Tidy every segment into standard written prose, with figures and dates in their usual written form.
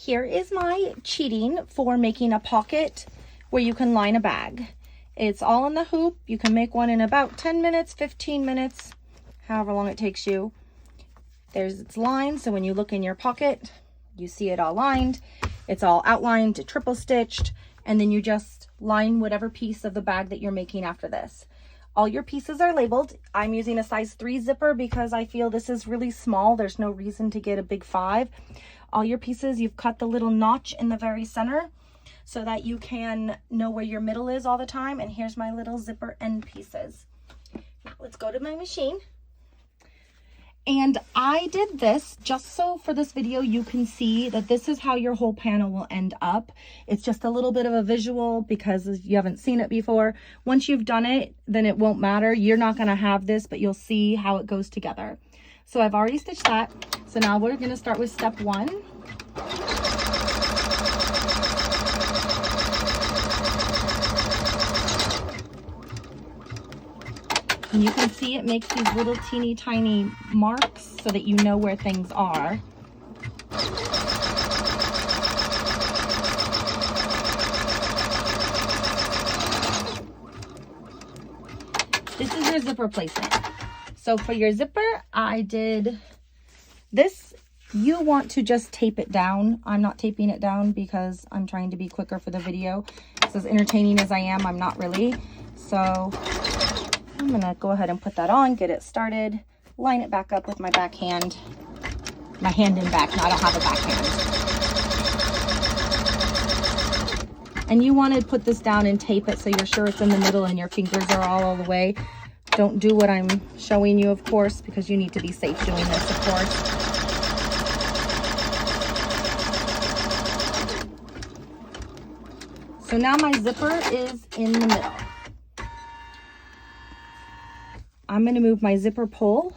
Here is my cheating for making a pocket where you can line a bag. It's all in the hoop. You can make one in about 10 minutes, 15 minutes, however long it takes you. There's its line, so when you look in your pocket, you see it all lined. It's all outlined to triple stitched, and then you just line whatever piece of the bag that you're making after this. All your pieces are labeled. I'm using a size 3 zipper because I feel this is really small. There's no reason to get a big 5. All your pieces, you've cut the little notch in the very center so that you can know where your middle is all the time. And here's my little zipper end pieces. Now let's go to my machine. And I did this just so for this video you can see that this is how your whole panel will end up. It's just a little bit of a visual because you haven't seen it before. Once you've done it, then it won't matter. You're not going to have this, but you'll see how it goes together. So I've already stitched that. So now we're going to start with step 1. And you can see it makes these little teeny tiny marks so that you know where things are. This is your zipper placement. So for your zipper, I did this. You want to just tape it down. I'm not taping it down because I'm trying to be quicker for the video. So as entertaining as I am, I'm not really. So I'm gonna go ahead and put that on, get it started, line it back up with my backhand. My hand in back, no, I don't have a backhand. And you want to put this down and tape it so you're sure it's in the middle and your fingers are all the way. Don't do what I'm showing you, of course, because you need to be safe doing this, of course. So now my zipper is in the middle. I'm going to move my zipper pull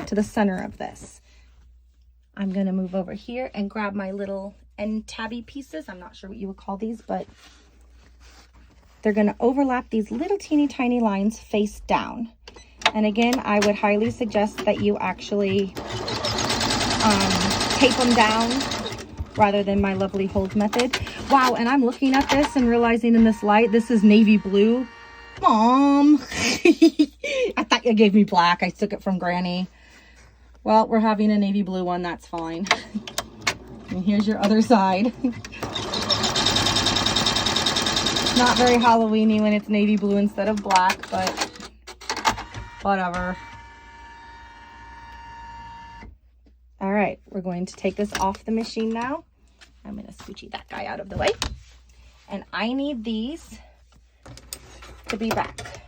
to the center of this. I'm going to move over here and grab my little end tabby pieces. I'm not sure what you would call these, but they're going to overlap these little teeny tiny lines face down. And again, I would highly suggest that you actually tape them down rather than my lovely hold method. Wow, and I'm looking at this and realizing in this light, this is navy blue. Mom, I thought you gave me black. I took it from Granny. Well, we're having a navy blue one. That's fine. And here's your other side. Not very Halloween-y when it's navy blue instead of black, but whatever. All right, we're going to take this off the machine now. I'm going to scoochie that guy out of the way. And I need these to be back.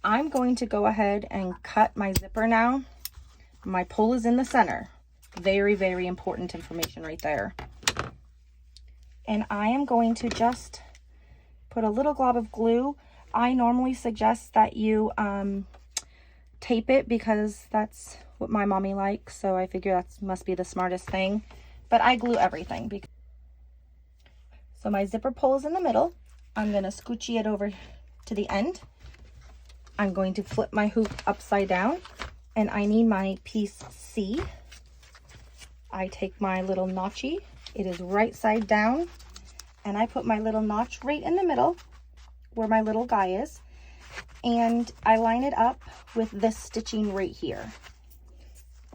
I'm going to go ahead and cut my zipper now. My pull is in the center. Very, very important information right there. And I am going to just put a little glob of glue. I normally suggest that you tape it because that's what my mommy likes. So I figure that must be the smartest thing. But I glue everything. So my zipper pull is in the middle. I'm going to scoochie it over to the end. I'm going to flip my hoop upside down, and I need my piece C. I take my little notchy. It is right side down, and I put my little notch right in the middle where my little guy is, and I line it up with this stitching right here.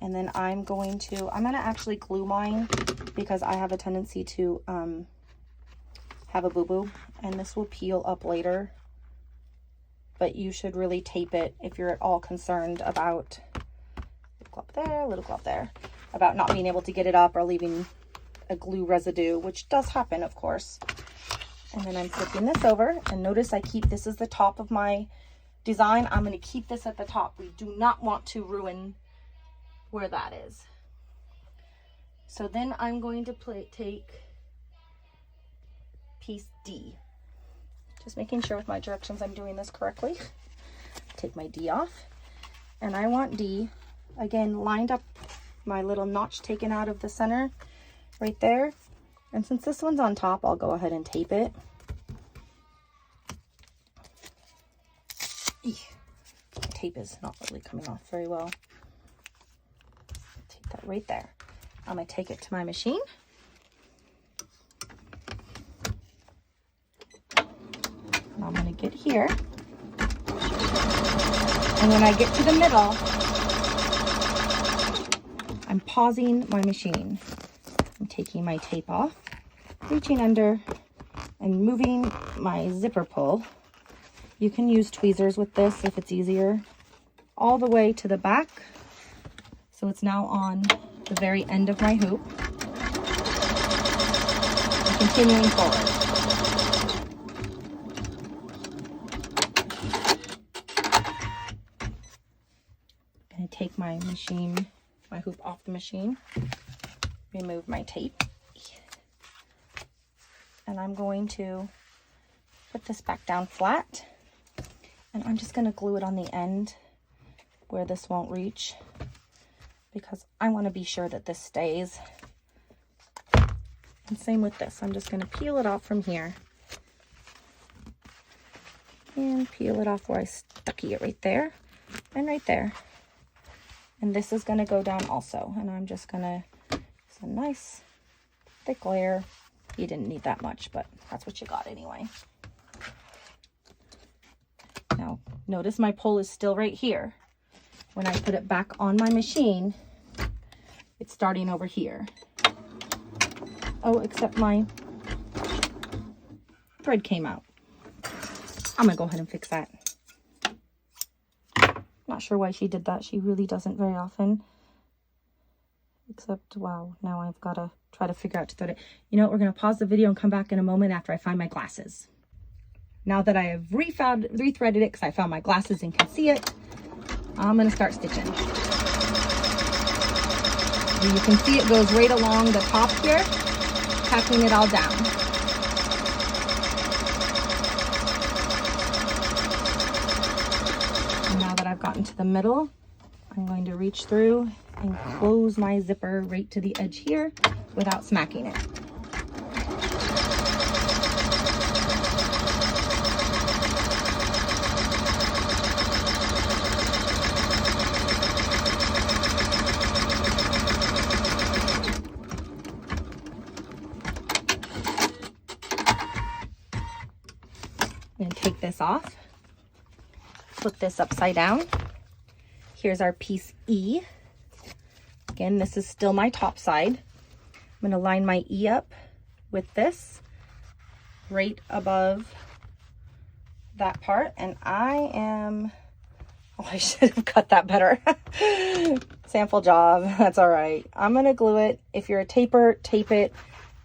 And then I'm going to actually glue mine because I have a tendency to have a boo-boo, and this will peel up later, but you should really tape it if you're at all concerned about little glove there, about not being able to get it up or leaving a glue residue, which does happen, of course. And then I'm flipping this over, and notice this is the top of my design. I'm going to keep this at the top. We do not want to ruin where that is. So then I'm going to take piece D. Just making sure with my directions I'm doing this correctly. Take my D off, and I want D again lined up, my little notch taken out of the center right there. And since this one's on top, I'll go ahead and tape it. The tape is not really coming off very well. Take that right there. I'm going to take it to my machine, it here. And when I get to the middle, I'm pausing my machine. I'm taking my tape off, reaching under, and moving my zipper pull. You can use tweezers with this if it's easier, all the way to the back. So it's now on the very end of my hoop. And continuing forward. I'm going to take my machine, my hoop off the machine, remove my tape, and I'm going to put this back down flat, and I'm just going to glue it on the end where this won't reach, because I want to be sure that this stays. And same with this. I'm just going to peel it off from here and peel it off where I stuck it right there and right there. And this is going to go down also, and I'm just going to, some nice thick layer. You didn't need that much, but that's what you got anyway. Now, notice my pole is still right here. When I put it back on my machine, it's starting over here. Oh, except my thread came out. I'm gonna go ahead and fix that. Not sure why she did that. She really doesn't very often. Except, wow, now I've got to try to figure out to thread it. You know what, we're going to pause the video and come back in a moment after I find my glasses. Now that I have rethreaded it because I found my glasses and can see it, I'm going to start stitching. And you can see it goes right along the top here, tacking it all down. And now that I've gotten to the middle, I'm going to reach through and close my zipper right to the edge here without smacking it. I'm going to take this off, flip this upside down. Here's our piece E. Again, this is still my top side. I'm going to line my E up with this right above that part. And I am, oh, I should have cut that better. Sample job, that's all right. I'm going to glue it. If you're a taper, tape it.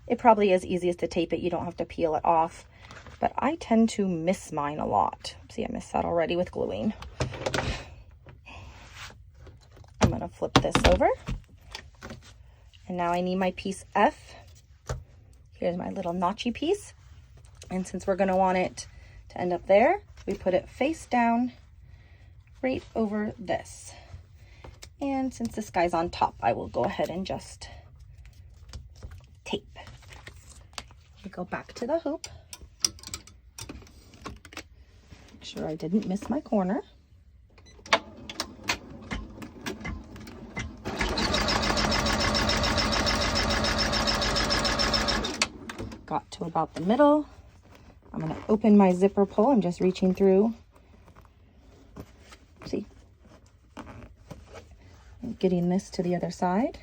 It probably is easiest to tape it. You don't have to peel it off. But I tend to miss mine a lot. See, I missed that already with gluing. I'm going to flip this over. And now I need my piece F. Here's my little notchy piece. And since we're going to want it to end up there, we put it face down right over this. And since this guy's on top, I will go ahead and just tape. We go back to the hoop. Make sure I didn't miss my corner. Got to about the middle. I'm going to open my zipper pull. I'm just reaching through. See? And getting this to the other side.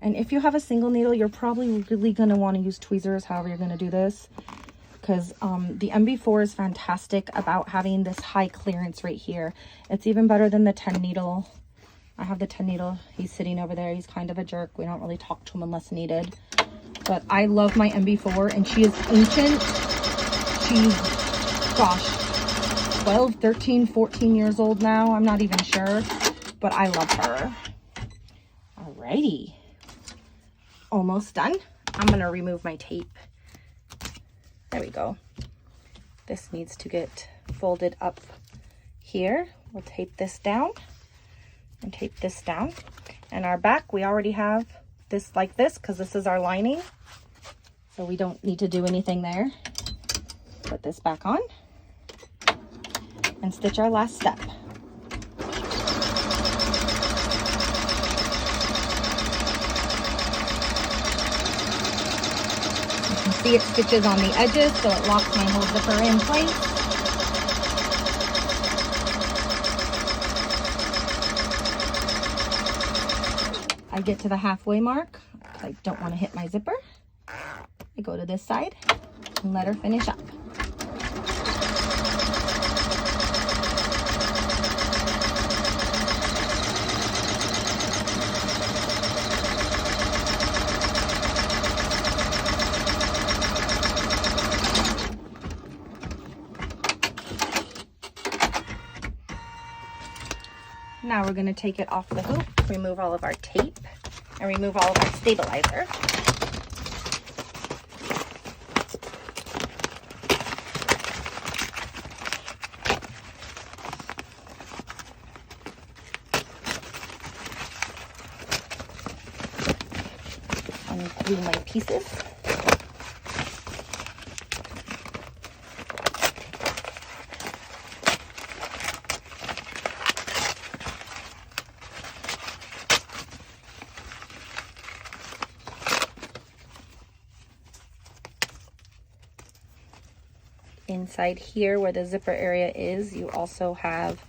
And if you have a single needle, you're probably really going to want to use tweezers, however you're going to do this. Because the MB4 is fantastic about having this high clearance right here. It's even better than the 10 needle. I have the 10 needle. He's sitting over there. He's kind of a jerk. We don't really talk to him unless needed. But I love my MB4, and she is ancient. She's, gosh, 12, 13, 14 years old now. I'm not even sure, but I love her. Alrighty. Almost done. I'm going to remove my tape. There we go. This needs to get folded up here. We'll tape this down and tape this down. And our back, we already have this like this because this is our lining. So we don't need to do anything there. Put this back on and stitch our last step. You can see it stitches on the edges, so it locks my whole zipper in place. I get to the halfway mark, I don't want to hit my zipper. I go to this side and let her finish up. Now we're going to take it off the hoop, remove all of our tape, and remove all of our stabilizer. And glue my pieces. Inside here where the zipper area is, you also have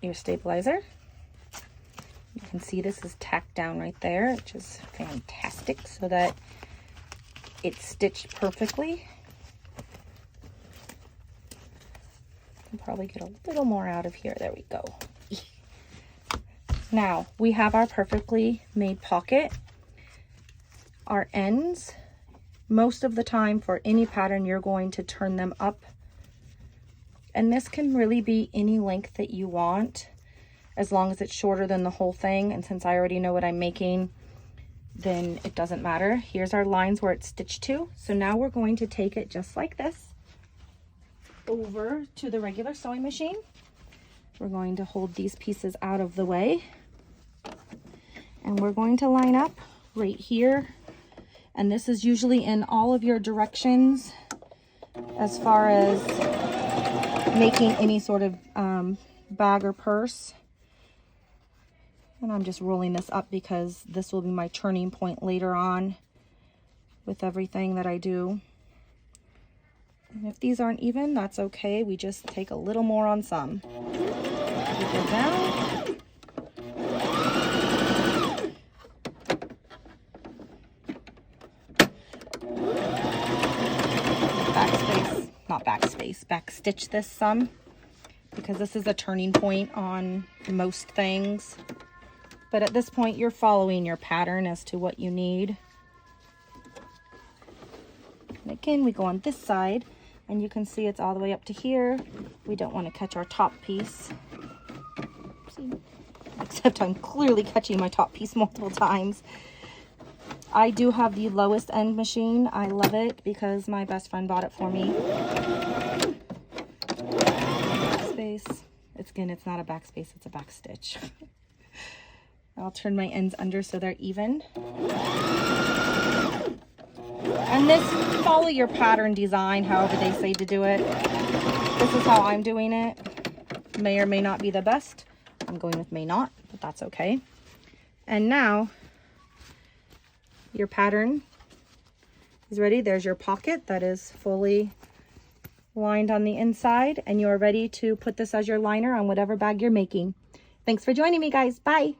your stabilizer. You can see this is tacked down right there, which is fantastic, so that it's stitched perfectly. I'll probably get a little more out of here. There we go. Now we have our perfectly made pocket. Our ends, most of the time for any pattern, you're going to turn them up. And this can really be any length that you want, as long as it's shorter than the whole thing. And since I already know what I'm making, then it doesn't matter. Here's our lines where it's stitched to. So now we're going to take it just like this over to the regular sewing machine. We're going to hold these pieces out of the way. And we're going to line up right here. And this is usually in all of your directions as far as making any sort of bag or purse. And I'm just rolling this up because this will be my turning point later on with everything that I do. And if these aren't even, that's okay. We just take a little more on some. Keep it down. Back stitch this some, because this is a turning point on most things. But at this point, you're following your pattern as to what you need. And again, we go on this side, and you can see it's all the way up to here. We don't want to catch our top piece. See? Except I'm clearly catching my top piece multiple times. I do have the lowest end machine. I love it because my best friend bought it for me. It's not a backspace, it's a back stitch. I'll turn my ends under so they're even. And this, follow your pattern design, however they say to do it. This is how I'm doing it. May or may not be the best. I'm going with may not, but that's okay. And now your pattern is ready. There's your pocket that is fully lined on the inside, and you are ready to put this as your liner on whatever bag you're making. Thanks for joining me, guys. Bye.